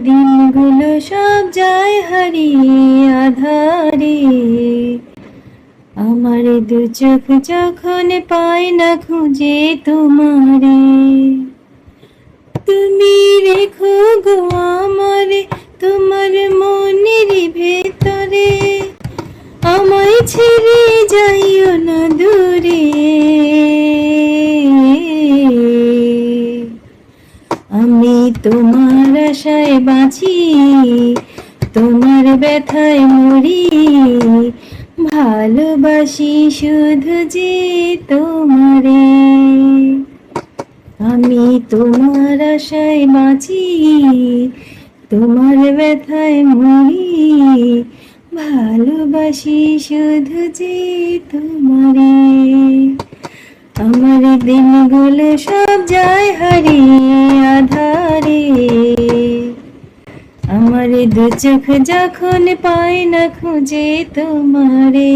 দিনগুলো সব যায় হারিয়ে আধারে, আমার দু চোখ যখন পায় না খুঁজে তোমারে। তুমি রেখো গো আমারে তোমার মনের ভেতরে, আমায় ছেড়ে যাইও না দূরে। আমি তোমার আশায় বাঁচি, তোমার ব্যথায় মরি, ভালোবাসি শুধু যে তোমারে। আমি তোমার আশায় বাঁচি, তোমার ব্যথায় মরি, ভালোবাসি শুধু যে তোমারে। আমার দিনগুলো সব যায় হারিয়ে আধারে, আমার দু চোখ যখন পায় না খুঁজে তোমারে।